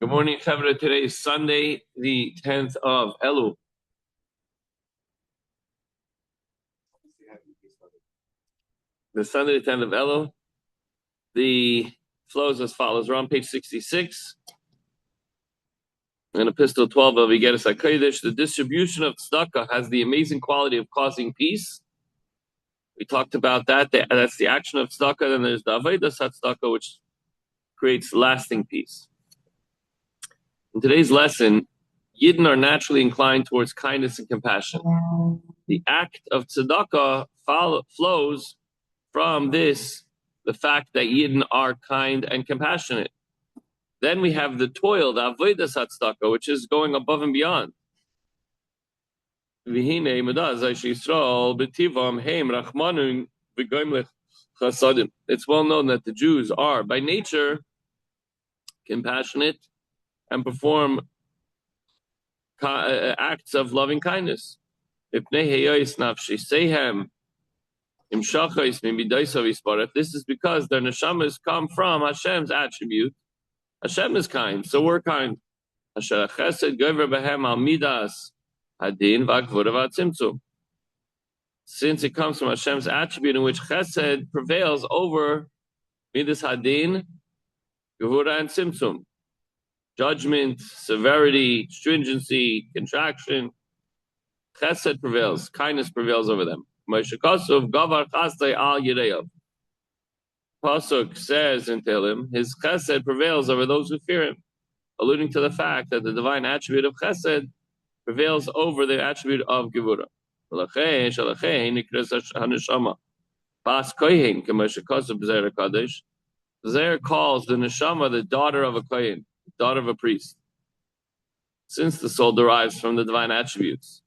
Good morning, Chavra. Today is Sunday, the 10th of Elul. The Sunday, the 10th of Elul. The flows as follows. We're on page 66. In Epistle 12 of Igeres HaKodesh, the distribution of tzedakah has the amazing quality of causing peace. We talked about that. That's the action of tzedakah. Then there's the avodas tzedakah, which creates lasting peace. In today's lesson, Yidden are naturally inclined towards kindness and compassion. The act of tzedakah flows from this, the fact that Yidden are kind and compassionate. Then we have the toil, the avodas tzedakah, which is going above and beyond. It's well known that the Jews are, by nature, compassionate and perform acts of loving kindness. If this is because their neshamas come from Hashem's attribute, Hashem is kind, so we're kind. Since it comes from Hashem's attribute in which chesed prevails over midas hadin, gevura, and tzimtzum. Judgment, severity, stringency, contraction. Chesed prevails, kindness prevails over them. Pasuk says in Tehillim, his chesed prevails over those who fear him, alluding to the fact that the divine attribute of chesed prevails over the attribute of gevura. Zer calls the neshama the daughter of a kohen, daughter of a priest, since the soul derives from the divine attributes,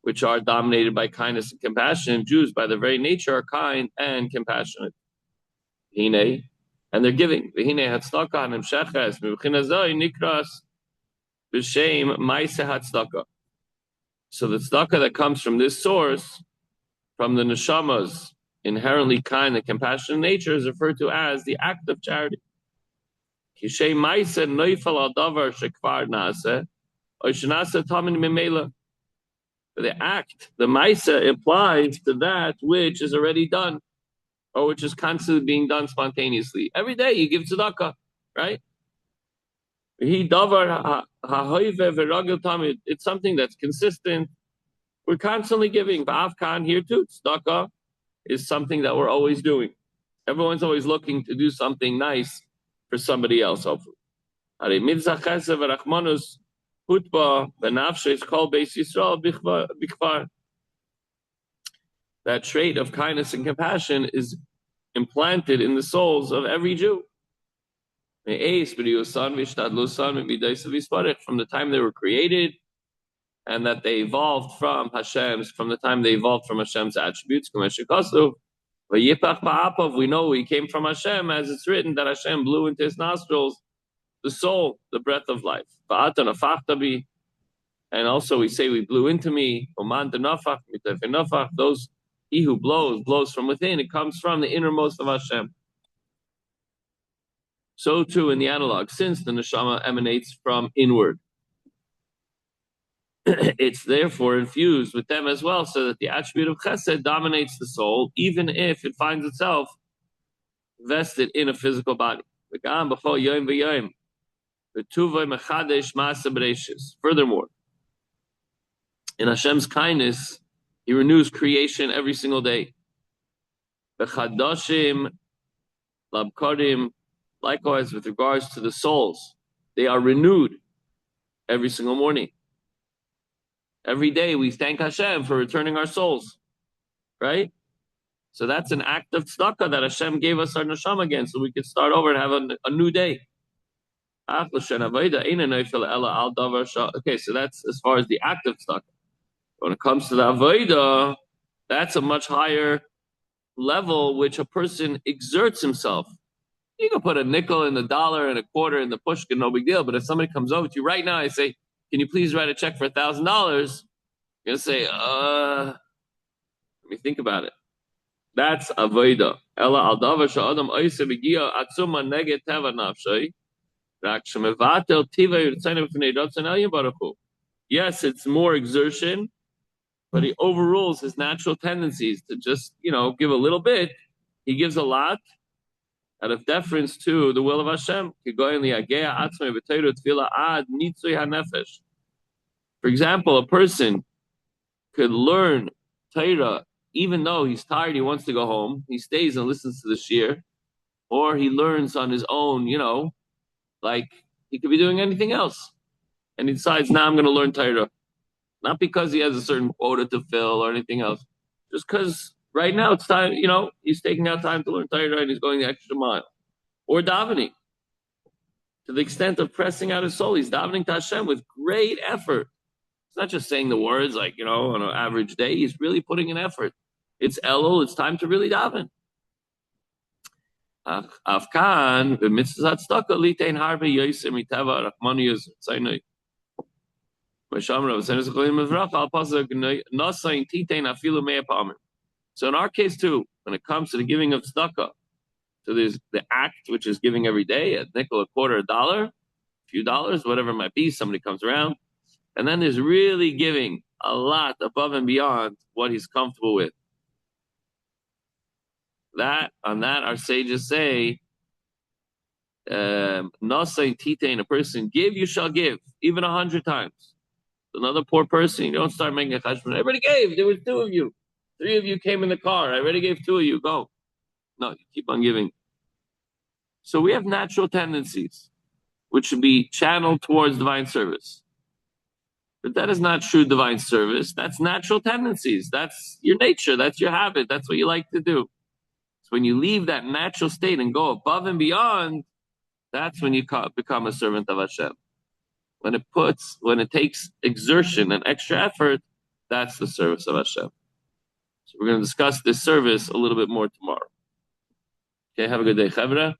which are dominated by kindness and compassion. Jews, by their very nature, are kind and compassionate. And they're giving. So the tzedakah that comes from this source, from the neshama's inherently kind and compassionate nature, is referred to as the act of charity. The act, the maisa, applies to that which is already done, or which is constantly being done spontaneously. Every day you give tzedakah, right? It's something that's consistent. We're constantly giving. Ba'afkan, here too, tzedakah is something that we're always doing. Everyone's always looking to do something nice for somebody else, hopefully. That trait of kindness and compassion is implanted in the souls of every Jew. From the time they were created, and that they evolved from Hashem's attributes. We know we came from Hashem, as it's written that Hashem blew into his nostrils the soul, the breath of life. And also we say, we blew into me. Those, he who blows from within. It comes from the innermost of Hashem. So too in the analog, since the neshama emanates from inward, it's therefore infused with them as well, so that the attribute of chesed dominates the soul, even if it finds itself vested in a physical body. Furthermore, in Hashem's kindness, he renews creation every single day. Likewise, with regards to the souls, they are renewed every single morning. Every day we thank Hashem for returning our souls, right? So that's an act of tzedakah that Hashem gave us our neshama again, so we could start over and have a new day. Okay, so that's as far as the act of tzedakah. When it comes to the avodah, that's a much higher level which a person exerts himself. You can put a nickel in the dollar and a quarter in the pushkin, no big deal. But if somebody comes over to you right now, I say, can you please write a check for $1,000? You're going to say, let me think about it. That's avodah. Yes, it's more exertion, but he overrules his natural tendencies to just, give a little bit. He gives a lot out of deference to the will of Hashem. For example, a person could learn Torah even though he's tired, he wants to go home. He stays and listens to the shiur, or he learns on his own, like he could be doing anything else. And he decides, now I'm going to learn Torah. Not because he has a certain quota to fill or anything else, just because right now it's time, he's taking out time to learn Torah and he's going the extra mile. Or davening, to the extent of pressing out his soul. He's davening to Hashem with great effort. It's not just saying the words like, on an average day. He's really putting in effort. It's Elul. It's time to really daven. Afkan, the mitzvah tzedakah litein harbe yoser miteva rachmaniyus tzayinoi. So in our case too, when it comes to the giving of tzedakah, so there's the act, which is giving every day, a nickel, a quarter, a dollar, a few dollars, whatever it might be, somebody comes around. And then there's really giving a lot above and beyond what he's comfortable with. On that, our sages say, Nasai titein, a person, give, you shall give, even 100 times. Another poor person, you don't start making a cheshbon. Everybody gave. There was 2 of you. 3 of you came in the car. I already gave 2 of you. Go. No, you keep on giving. So we have natural tendencies, which should be channeled towards divine service. But that is not true divine service. That's natural tendencies. That's your nature. That's your habit. That's what you like to do. So when you leave that natural state and go above and beyond, that's when you become a servant of Hashem. When it takes exertion and extra effort, that's the service of Hashem. So we're going to discuss this service a little bit more tomorrow. Okay, have a good day, Chavra.